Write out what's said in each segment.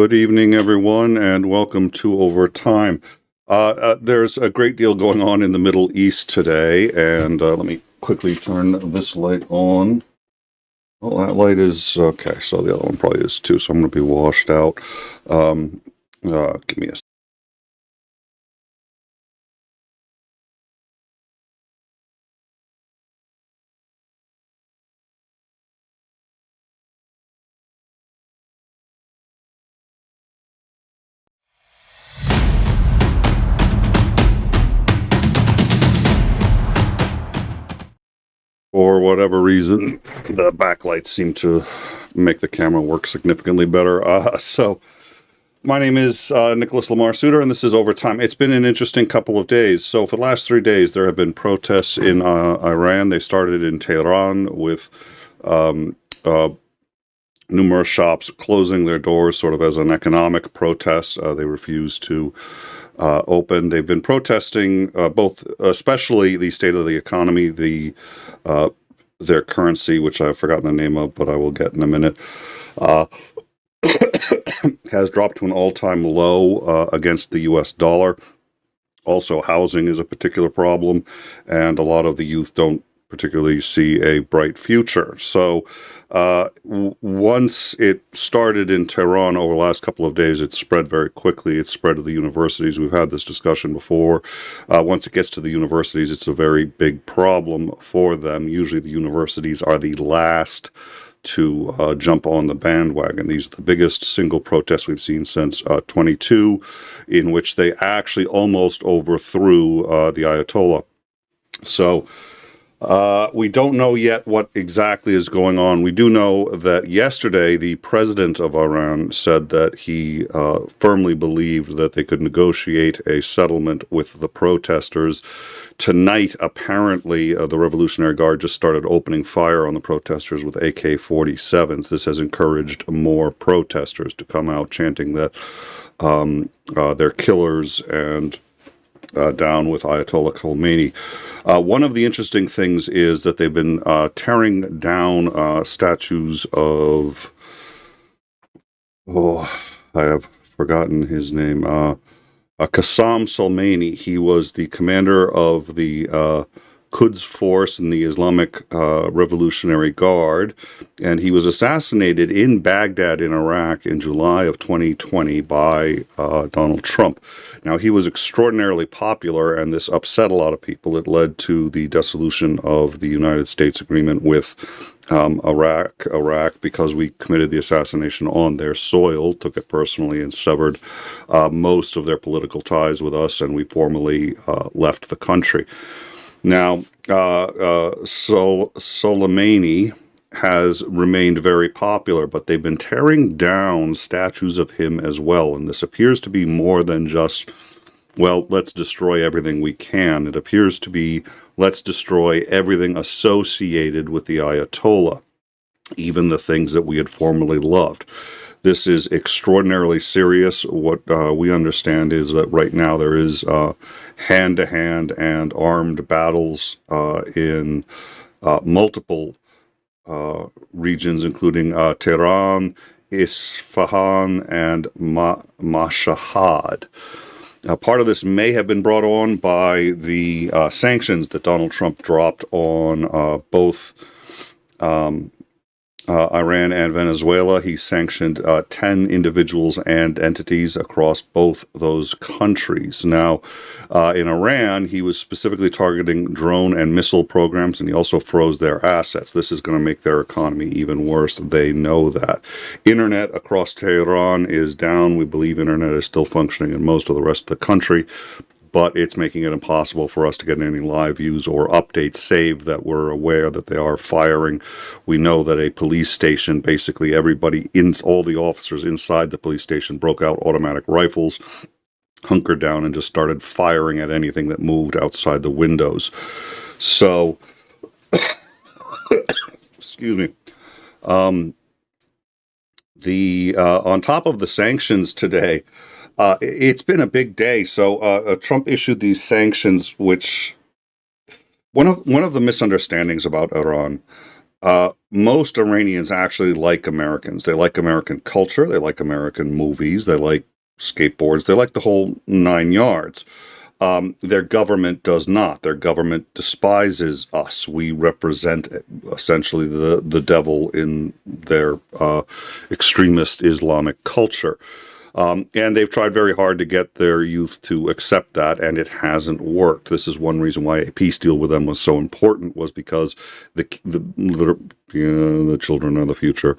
Good evening, everyone, and welcome to Overtime. There's a great deal going on in the Middle East today, and let me quickly turn this light on. Well, that light is okay, so the other one probably is too, so I'm going to be washed out. Give me a For whatever reason, the backlights seem to make the camera work significantly better. My name is Nicholas Lamar Suter, and this is Overtime. It's been an interesting couple of days. So for the last 3 days, there have been protests in Iran. They started in Tehran with numerous shops closing their doors sort of as an economic protest. They refused to open. They've been protesting both, especially the state of the economy, their currency, which I've forgotten the name of, but I will get in a minute, has dropped to an all-time low against the U.S. dollar. Also, housing is a particular problem, and a lot of the youth don't particularly see a bright future. So once it started in Tehran over the last couple of days, it spread very quickly. It spread to the universities. We've had this discussion before. Once it gets to the universities, it's a very big problem for them. Usually the universities are the last to jump on the bandwagon. These are the biggest single protests we've seen since 22, in which they actually almost overthrew the Ayatollah. So we don't know yet what exactly is going on. We do know that yesterday the president of Iran said that he firmly believed that they could negotiate a settlement with the protesters. Tonight, apparently, the Revolutionary Guard just started opening fire on the protesters with AK-47s. This has encouraged more protesters to come out chanting that they're killers and down with Ayatollah Khomeini. One of the interesting things is that they've been tearing down statues of, I have forgotten his name, Qassem Soleimani. He was the commander of the Quds force in the Islamic Revolutionary Guard, and he was assassinated in Baghdad in Iraq in July of 2020 by Donald Trump. Now, he was extraordinarily popular, and this upset a lot of people. It led to the dissolution of the United States agreement with Iraq, because we committed the assassination on their soil, took it personally, and severed most of their political ties with us, and we formally left the country. Now, Soleimani has remained very popular, but they've been tearing down statues of him as well. And this appears to be more than just, well, let's destroy everything we can. It appears to be, let's destroy everything associated with the Ayatollah, even the things that we had formerly loved. This is extraordinarily serious. What we understand is that right now there is hand-to-hand and armed battles in multiple regions, including Tehran, Isfahan, and Mashhad. Part of this may have been brought on by the sanctions that Donald Trump dropped on both Iran and Venezuela. He sanctioned 10 individuals and entities across both those countries. Now, in Iran, he was specifically targeting drone and missile programs, and he also froze their assets. This is going to make their economy even worse. They know that. Internet across Tehran is down. We believe internet is still functioning in most of the rest of the country, but it's making it impossible for us to get any live views or updates, save that we're aware that they are firing. We know that a police station, basically everybody, all the officers inside the police station broke out automatic rifles, hunkered down, and just started firing at anything that moved outside the windows. So, excuse me. On top of the sanctions today, it's been a big day. So Trump issued these sanctions, which one of the misunderstandings about Iran Most Iranians actually like Americans. They like American culture. They like American movies. They like skateboards. They like the whole 9 yards. Their government does not. Their government despises us. We represent essentially the devil in their extremist Islamic culture. And they've tried very hard to get their youth to accept that, and it hasn't worked. This is one reason why a peace deal with them was so important, was because the children are the future.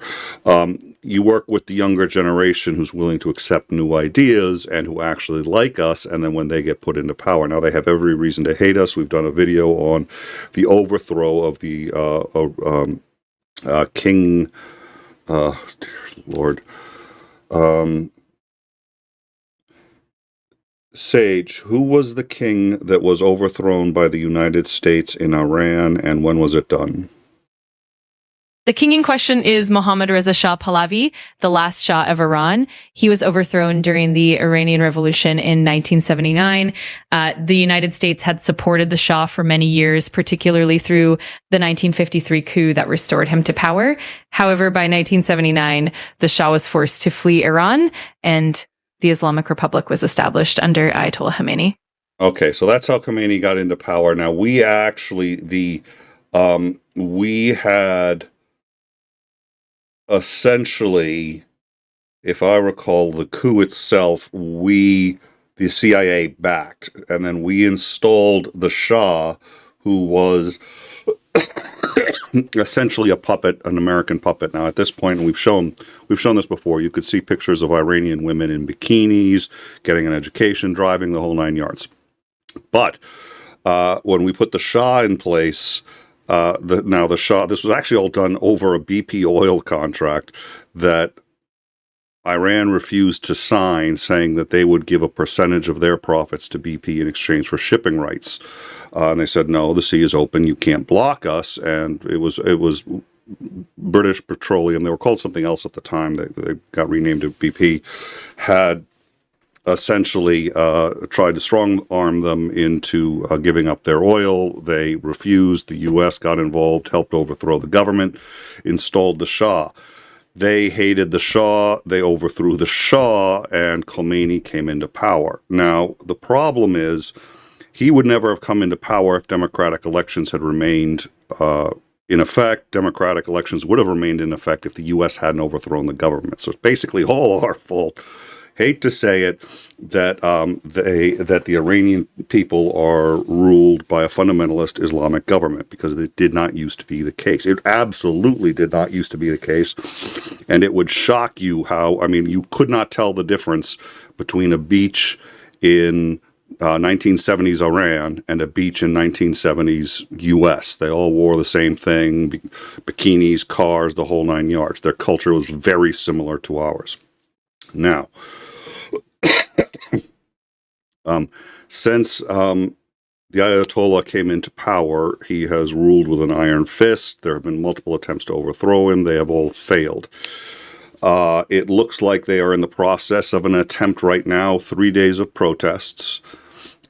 You work with the younger generation who's willing to accept new ideas and who actually like us, and then when they get put into power. Now, they have every reason to hate us. We've done a video on the overthrow of the king, dear Lord, Sage, who was the king that was overthrown by the United States in Iran, and when was it done? The king in question is Mohammad Reza Shah Pahlavi, the last Shah of Iran. He was overthrown during the Iranian Revolution in 1979. The United States had supported the Shah for many years, particularly through the 1953 coup that restored him to power. However, by 1979, the Shah was forced to flee Iran, and the Islamic Republic was established under Ayatollah Khomeini. Okay, so that's how Khomeini got into power. Now, we actually, we had essentially, if I recall, the coup itself, the CIA backed, and then we installed the Shah, who was essentially a puppet, an American puppet. Now, at this point, we've shown this before. You could see pictures of Iranian women in bikinis, getting an education, driving the whole 9 yards. But when we put the Shah in place, the Shah, this was actually all done over a BP oil contract that Iran refused to sign, saying that they would give a percentage of their profits to BP in exchange for shipping rights. And they said, no, the sea is open, you can't block us. And it was British Petroleum, they were called something else at the time, they got renamed to BP, had essentially tried to strong-arm them into giving up their oil. They refused. The U.S. got involved, helped overthrow the government, installed the Shah. They hated the Shah, they overthrew the Shah, and Khomeini came into power. Now, the problem is, he would never have come into power if democratic elections had remained in effect. Democratic elections would have remained in effect if the U.S. hadn't overthrown the government. So it's basically all our fault. Hate to say it, that that the Iranian people are ruled by a fundamentalist Islamic government, because it did not used to be the case. It absolutely did not used to be the case, and it would shock you how, I mean, you could not tell the difference between a beach in 1970s Iran and a beach in 1970s U.S. They all wore the same thing, bikinis, cars, the whole 9 yards. Their culture was very similar to ours. Now, since the Ayatollah came into power, he has ruled with an iron fist. There have been multiple attempts to overthrow him. They have all failed. It looks like they are in the process of an attempt right now, 3 days of protests.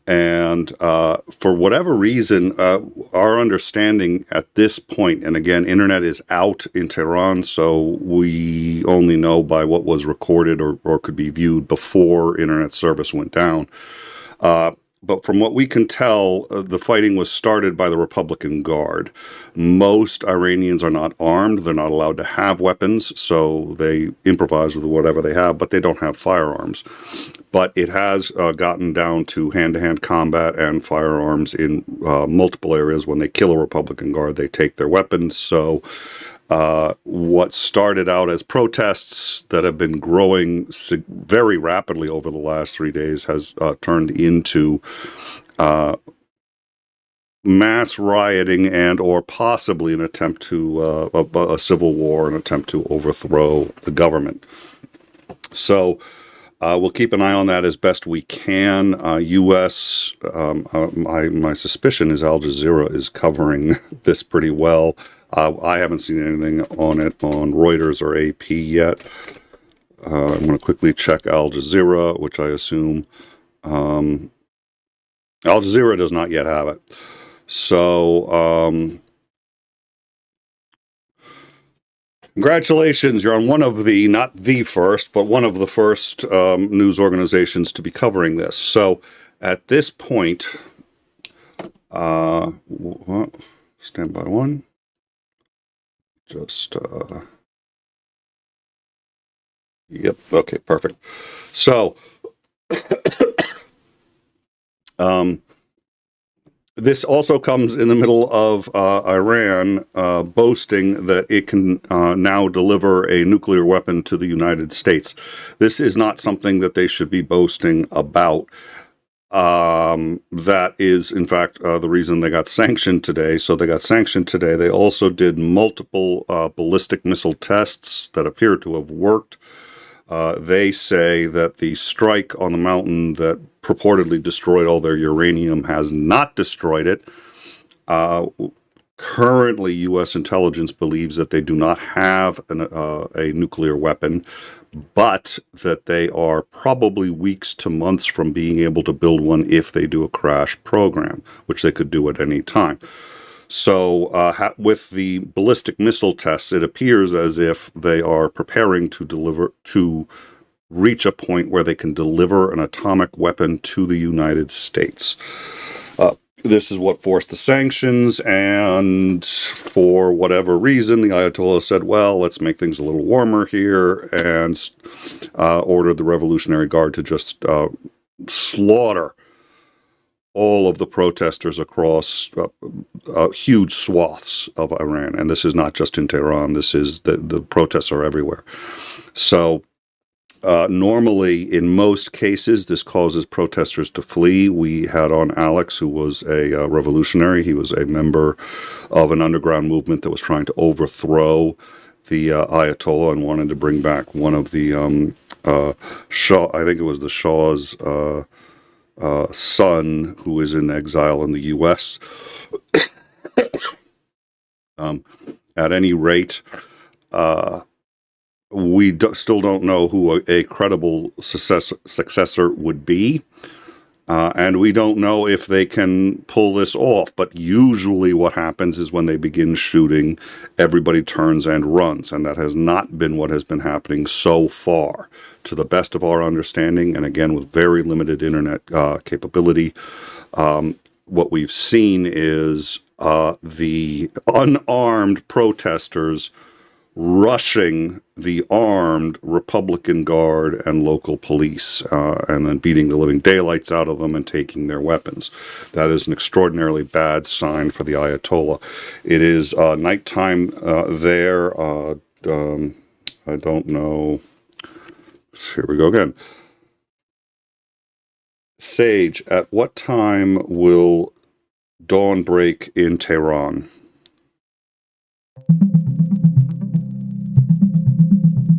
And for whatever reason, our understanding at this point, and again, internet is out in Tehran, so we only know by what was recorded or could be viewed before internet service went down. But from what we can tell, the fighting was started by the Republican Guard. Most Iranians are not armed. They're not allowed to have weapons, so they improvise with whatever they have, but they don't have firearms. But it has gotten down to hand-to-hand combat and firearms in multiple areas. When they kill a Republican Guard, they take their weapons. So what started out as protests that have been growing very rapidly over the last 3 days has turned into mass rioting and or possibly an attempt to a civil war, an attempt to overthrow the government. So we'll keep an eye on that as best we can. U.S., my suspicion is Al Jazeera is covering this pretty well. I haven't seen anything on it on Reuters or AP yet. I'm going to quickly check Al Jazeera, which I assume Al Jazeera does not yet have it. So Congratulations, you're on one of the, not the first, but one of the first news organizations to be covering this. So at this point, stand by one. Just, yep, okay, perfect. So, this also comes in the middle of Iran boasting that it can now deliver a nuclear weapon to the United States. This is not something that they should be boasting about. That is, in fact, the reason they got sanctioned today. So they got sanctioned today. They also did multiple ballistic missile tests that appear to have worked. They say that the strike on the mountain that purportedly destroyed all their uranium has not destroyed it. Currently, U.S. intelligence believes that they do not have a nuclear weapon, but that they are probably weeks to months from being able to build one if they do a crash program, which they could do at any time. So with the ballistic missile tests, it appears as if they are preparing to reach a point where they can deliver an atomic weapon to the United States. This is what forced the sanctions, and for whatever reason, the Ayatollah said, well, let's make things a little warmer here, and ordered the Revolutionary Guard to just slaughter all of the protesters across huge swaths of Iran. And this is not just in Tehran. This is the protests are everywhere. So normally, in most cases, this causes protesters to flee. We had on Alex, who was a revolutionary. He was a member of an underground movement that was trying to overthrow the Ayatollah and wanted to bring back one of the Shah, I think it was the Shah's son, who is in exile in the U.S. At any rate, we still don't know who a credible successor would be, and we don't know if they can pull this off. But usually what happens is when they begin shooting, everybody turns and runs, and that has not been what has been happening so far. To the best of our understanding, and again with very limited internet capability, what we've seen is the unarmed protesters rushing the armed Republican Guard and local police, and then beating the living daylights out of them and taking their weapons. That is an extraordinarily bad sign for the Ayatollah. It is nighttime there. I don't know. Here we go again. Sage, at what time will dawn break in Tehran?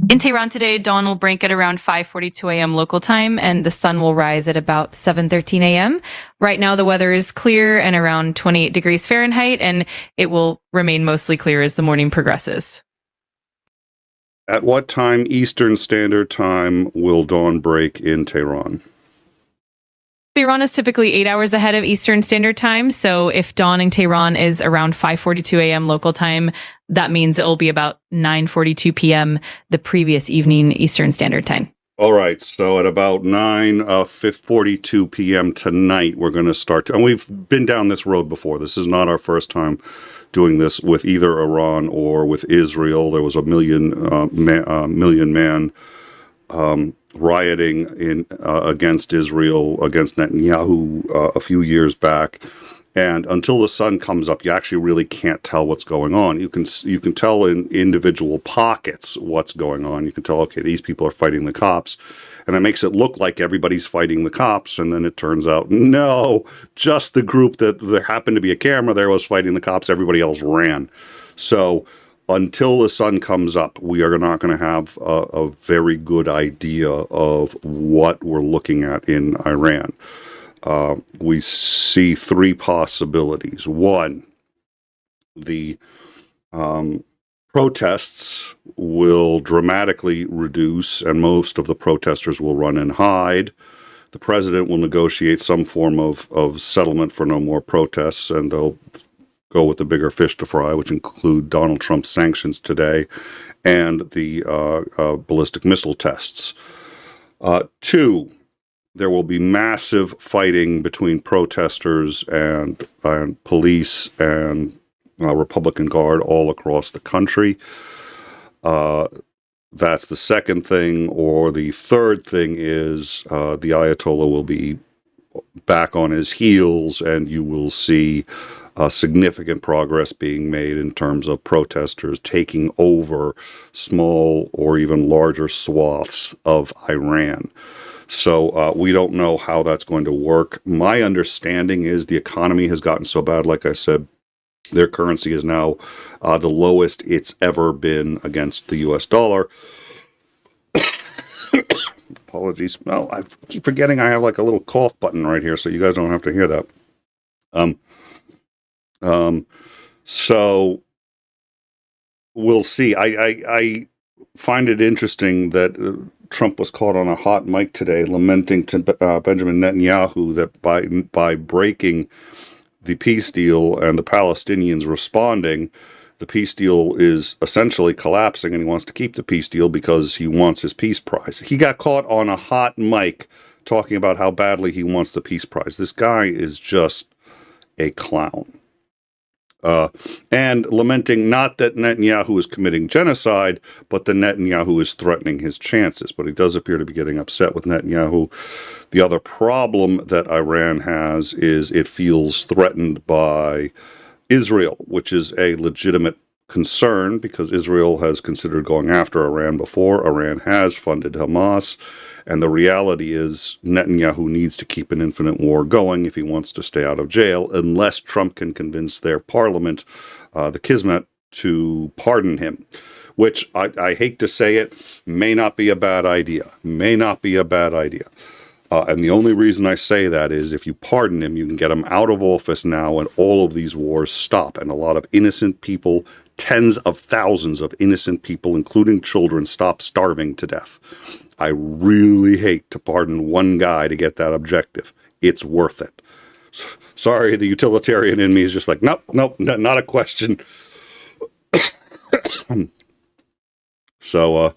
In Tehran today, dawn will break at around 5:42 a.m. local time, and the sun will rise at about 7:13 a.m. Right now, the weather is clear and around 28 degrees Fahrenheit, and it will remain mostly clear as the morning progresses. At what time Eastern Standard Time will dawn break in Tehran? Tehran is typically 8 hours ahead of Eastern Standard Time, so if dawn in Tehran is around 5:42 a.m. local time, that means it will be about 9:42 p.m. the previous evening Eastern Standard Time. All right, so at about 9:42 p.m. tonight, we're going to start, and we've been down this road before. This is not our first time doing this with either Iran or with Israel. There was a million man rioting against Israel, against Netanyahu a few years back. And until the sun comes up, you actually really can't tell what's going on. You can tell in individual pockets what's going on. You can tell, okay, these people are fighting the cops. And it makes it look like everybody's fighting the cops. And then it turns out, no, just the group that there happened to be a camera there was fighting the cops. Everybody else ran. So until the sun comes up, we are not going to have a very good idea of what we're looking at in Iran. We see three possibilities. One, the protests will dramatically reduce, and most of the protesters will run and hide. The president will negotiate some form of settlement for no more protests, and they'll go with the bigger fish to fry, which include Donald Trump's sanctions today and the ballistic missile tests. 2, there will be massive fighting between protesters and police and Republican Guard all across the country. That's the second thing. Or the third thing is the Ayatollah will be back on his heels, and you will see significant progress being made in terms of protesters taking over small or even larger swaths of Iran. So we don't know how that's going to work. My understanding is the economy has gotten so bad, like I said, their currency is now the lowest it's ever been against the U.S. dollar. Apologies. Well, I keep forgetting I have like a little cough button right here, so you guys don't have to hear that. So we'll see. I find it interesting that Trump was caught on a hot mic today lamenting to Benjamin Netanyahu that by breaking the peace deal and the Palestinians responding, the peace deal is essentially collapsing, and he wants to keep the peace deal because he wants his peace prize. He got caught on a hot mic talking about how badly he wants the peace prize. This guy is just a clown. And lamenting not that Netanyahu is committing genocide, but that Netanyahu is threatening his chances. But he does appear to be getting upset with Netanyahu. The other problem that Iran has is it feels threatened by Israel, which is a legitimate concern because Israel has considered going after Iran before. Iran has funded Hamas. And the reality is Netanyahu needs to keep an infinite war going if he wants to stay out of jail, unless Trump can convince their parliament, the Kismet, to pardon him, which I hate to say it, may not be a bad idea. May not be a bad idea. And the only reason I say that is if you pardon him, you can get him out of office now and all of these wars stop. And a lot of innocent people, tens of thousands of innocent people, including children, stop starving to death. I really hate to pardon one guy to get that objective. It's worth it. Sorry, the utilitarian in me is just like, nope, not a question. So,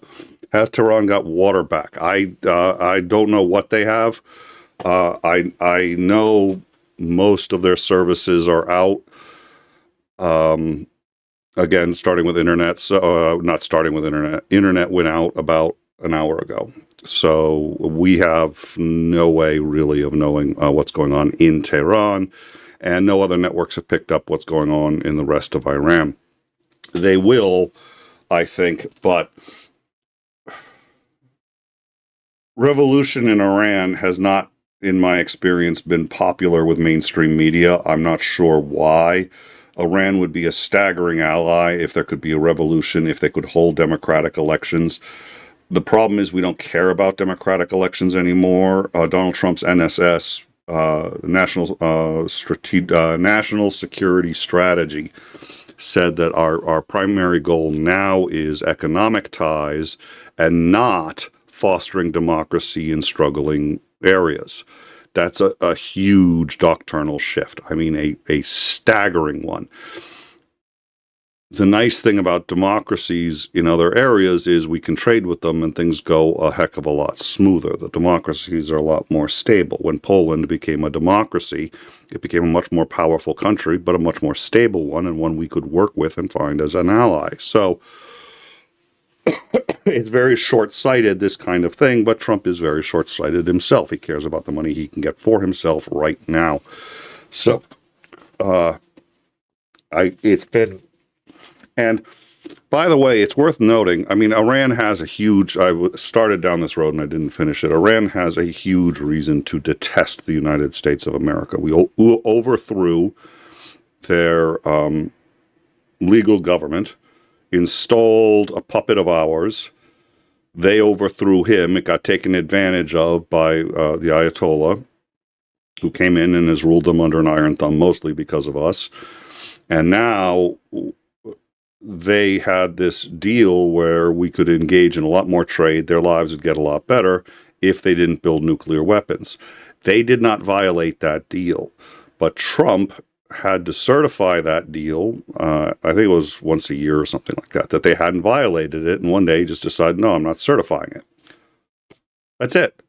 has Tehran got water back? I don't know what they have. I know most of their services are out. Again, starting with internet. So, not starting with internet. Internet went out about an hour ago. So we have no way really of knowing what's going on in Tehran, and no other networks have picked up what's going on in the rest of Iran. They will, I think, but revolution in Iran has not, in my experience, been popular with mainstream media. I'm not sure why. Iran would be a staggering ally if there could be a revolution, if they could hold democratic elections. The problem is we don't care about democratic elections anymore. Donald Trump's NSS, National Security Strategy, said that our primary goal now is economic ties and not fostering democracy in struggling areas. That's a huge doctrinal shift. I mean, a staggering one. The nice thing about democracies in other areas is we can trade with them and things go a heck of a lot smoother. The democracies are a lot more stable. When Poland became a democracy, it became a much more powerful country, but a much more stable one, and one we could work with and find as an ally. So it's very short-sighted, this kind of thing, but Trump is very short-sighted himself. He cares about the money he can get for himself right now. So it's been... And by the way, it's worth noting, I mean, Iran has a huge, I started down this road and I didn't finish it. Iran has a huge reason to detest the United States of America. We overthrew their legal government, installed a puppet of ours. They overthrew him. It got taken advantage of by the Ayatollah, who came in and has ruled them under an iron thumb, mostly because of us. And now they had this deal where we could engage in a lot more trade. Their lives would get a lot better if they didn't build nuclear weapons. They did not violate that deal. But Trump had to certify that deal. I think it was once a year or something like that, that they hadn't violated it. And one day he just decided, no, I'm not certifying it. That's it.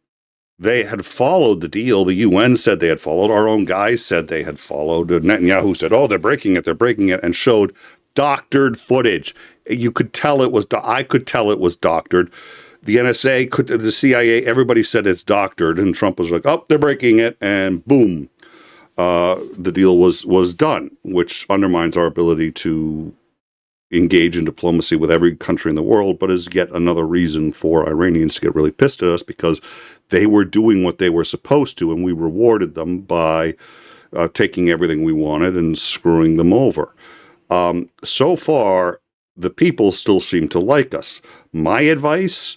They had followed the deal. The UN said they had followed. Our own guys said they had followed. Netanyahu said, oh, they're breaking it, and showed doctored footage. You could tell it was, I could tell it was doctored. The NSA, the CIA, everybody said it's doctored. And Trump was like, oh, they're breaking it. And boom, the deal was done, which undermines our ability to engage in diplomacy with every country in the world, but is yet another reason for Iranians to get really pissed at us, because they were doing what they were supposed to, and we rewarded them by taking everything we wanted and screwing them over. So far, the people still seem to like us. My advice,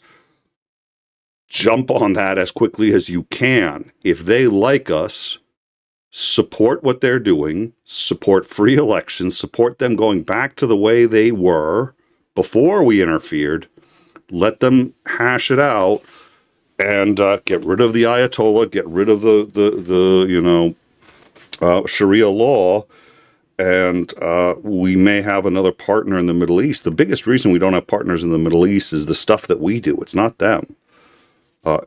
jump on that as quickly as you can. If they like us, support what they're doing, support free elections, support them going back to the way they were before we interfered, let them hash it out, and get rid of the Ayatollah, get rid of the Sharia law, and we may have another partner in the Middle East. The biggest reason we don't have partners in the Middle East is the stuff that we do. It's not them.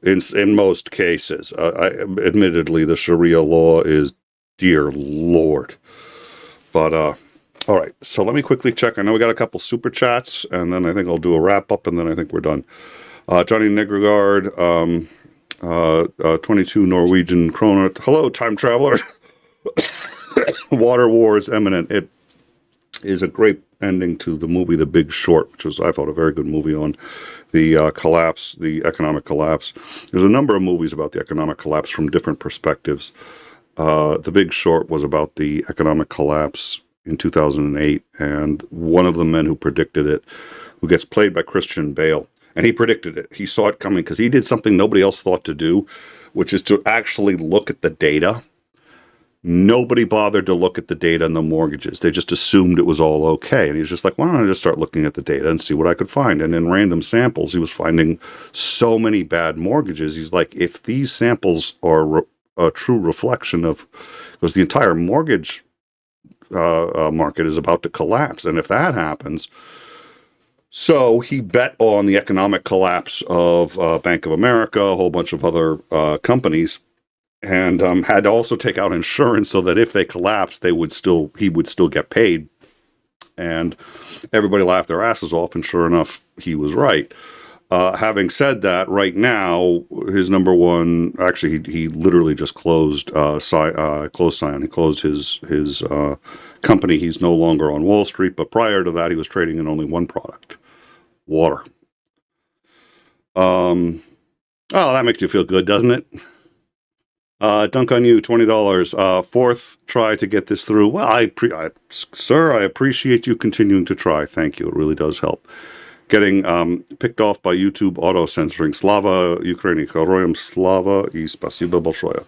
In most cases, admittedly, the Sharia law is, dear Lord. But, all right, so let me quickly check. I know we got a couple super chats, and then I think I'll do a wrap up, and then I think we're done. Johnny Negregard, 22 Norwegian kroner. Hello, time traveler. Water war is imminent. It is a great ending to the movie The Big Short, which was, I thought, a very good movie on the collapse, the economic collapse. There's a number of movies about the economic collapse from different perspectives. The Big Short was about the economic collapse in 2008, and one of the men who predicted it, who gets played by Christian Bale, and he predicted it. He saw it coming because he did something nobody else thought to do, which is to actually look at the data. Nobody bothered to look at the data and the mortgages. They just assumed it was all okay. And he was just like, why don't I just start looking at the data and see what I could find? And in random samples, he was finding so many bad mortgages. He's like, if these samples are a true reflection of, because the entire mortgage market is about to collapse. And if that happens, so he bet on the economic collapse of Bank of America, a whole bunch of other companies, and had to also take out insurance so that if they collapsed, he would still get paid. And everybody laughed their asses off, and sure enough, he was right. Having said that, right now, his number one, actually, he literally just closed Scion. He closed his company. He's no longer on Wall Street, but prior to that, he was trading in only one product, water. Oh, that makes you feel good, doesn't it? Dunk on you, $20. Fourth try to get this through. Well, sir, I appreciate you continuing to try. Thank you. It really does help. Getting picked off by YouTube auto-censoring. Slava Ukraini. Heroyam slava I spasibo большое.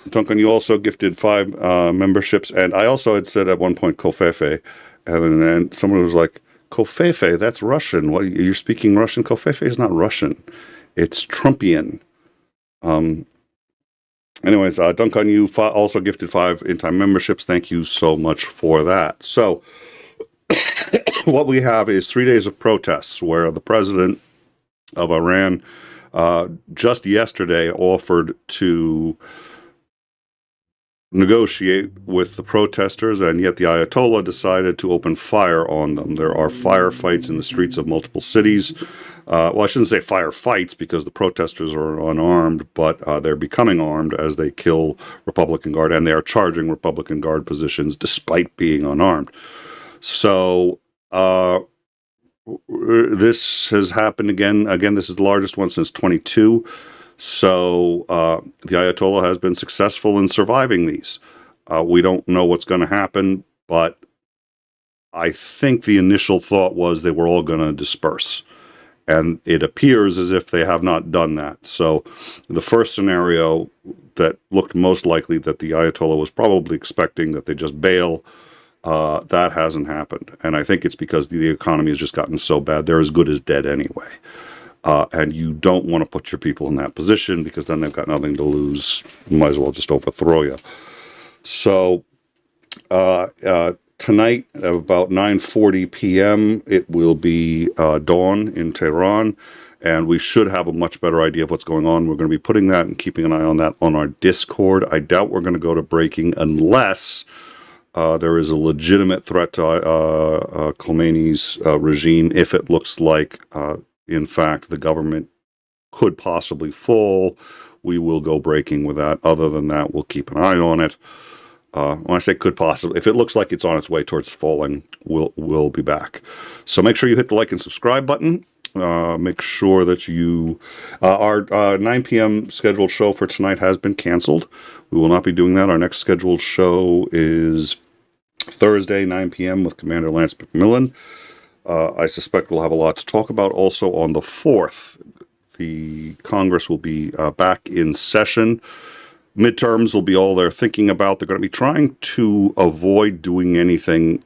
Duncan, you also gifted 5 memberships, and I also had said at one point Kofefe, and then someone was like, Kofefe, that's Russian. What, you're speaking Russian? Kofefe is not Russian. It's Trumpian. Anyways, Duncan, you also gifted 5 in-time memberships. Thank you so much for that. So what we have is 3 days of protests where the president of Iran just yesterday offered to negotiate with the protesters, and yet the Ayatollah decided to open fire on them. There are firefights in the streets of multiple cities. Well, I shouldn't say firefights because the protesters are unarmed, but they're becoming armed as they kill Republican Guard, and they are charging Republican Guard positions despite being unarmed. So this has happened again. Again, this is the largest one since 22. So the Ayatollah has been successful in surviving these. We don't know what's going to happen, but I think the initial thought was they were all going to disperse. And it appears as if they have not done that. So the first scenario that looked most likely, that the Ayatollah was probably expecting that they just bail, that hasn't happened. And I think it's because the economy has just gotten so bad, they're as good as dead anyway. And you don't want to put your people in that position because then they've got nothing to lose. You might as well just overthrow you. So tonight at about 9:40 p.m., it will be dawn in Tehran, and we should have a much better idea of what's going on. We're going to be putting that and keeping an eye on that on our Discord. I doubt we're going to go to breaking unless there is a legitimate threat to Khamenei's regime. If it looks like, in fact, the government could possibly fall, we will go breaking with that. Other than that, we'll keep an eye on it. When I say could possibly, if it looks like it's on its way towards falling, we'll be back. So make sure you hit the like and subscribe button. Make sure that you, our 9 p.m. scheduled show for tonight has been canceled. We will not be doing that. Our next scheduled show is Thursday, 9 p.m. with Commander Lance McMillan. I suspect we'll have a lot to talk about. Also on the 4th, the Congress will be back in session. Midterms will be all they're thinking about. They're going to be trying to avoid doing anything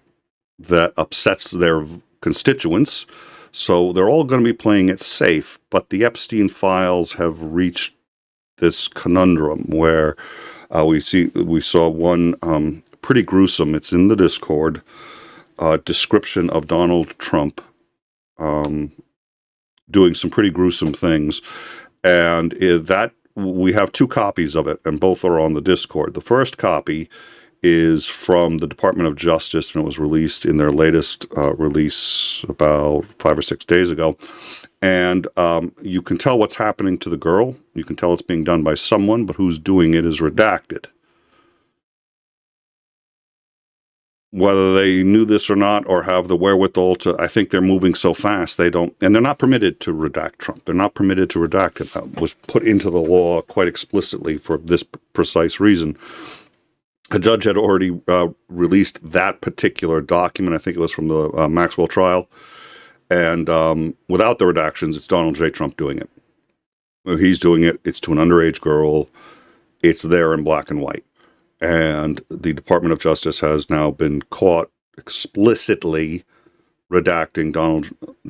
that upsets their constituents. So they're all going to be playing it safe. But the Epstein files have reached this conundrum where we saw one pretty gruesome, it's in the Discord, description of Donald Trump doing some pretty gruesome things. And that we have 2 copies of it, and both are on the Discord. The first copy is from the Department of Justice, and it was released in their latest release about 5 or 6 days ago. And you can tell what's happening to the girl. You can tell it's being done by someone, but who's doing it is redacted. Whether they knew this or not, or have the wherewithal to, I think they're moving so fast, they don't, and they're not permitted to redact Trump. They're not permitted to redact him. That was put into the law quite explicitly for this precise reason. A judge had already released that particular document. I think it was from the Maxwell trial. And without the redactions, it's Donald J. Trump doing it. When he's doing it, it's to an underage girl. It's there in black and white. And the Department of Justice has now been caught explicitly redacting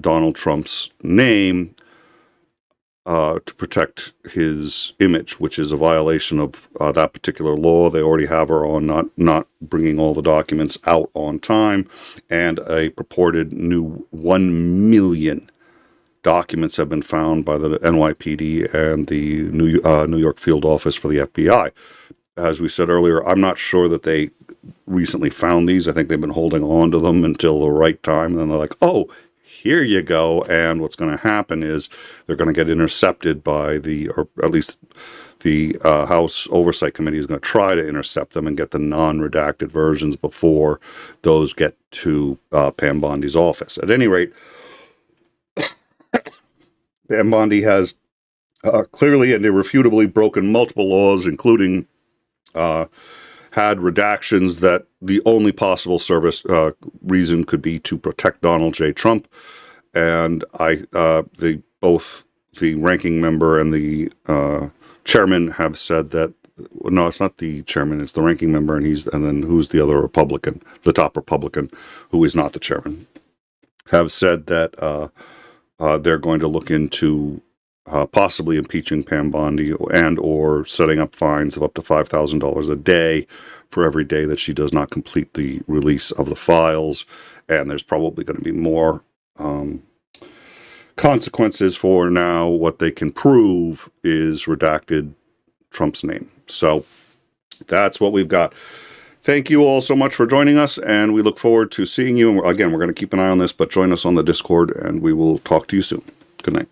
Donald Trump's name to protect his image, which is a violation of that particular law. They already have her on not bringing all the documents out on time, and a purported new 1 million documents have been found by the NYPD and the New York field office for the FBI. As we said earlier, I'm not sure that they recently found these. I think they've been holding on to them until the right time. And then they're like, oh, here you go. And what's going to happen is they're going to get intercepted by or at least the House Oversight Committee is going to try to intercept them and get the non-redacted versions before those get to Pam Bondi's office. At any rate, Pam Bondi has clearly and irrefutably broken multiple laws, including had redactions that the only possible reason could be to protect Donald J. Trump. And both the ranking member and the chairman have said that, no, it's not the chairman, it's the ranking member, and then who's the other Republican, the top Republican, who is not the chairman, have said that they're going to look into possibly impeaching Pam Bondi and or setting up fines of up to $5,000 a day for every day that she does not complete the release of the files. And there's probably going to be more consequences for now. What they can prove is redacted Trump's name. So that's what we've got. Thank you all so much for joining us, and we look forward to seeing you. And again, we're going to keep an eye on this, but join us on the Discord, and we will talk to you soon. Good night.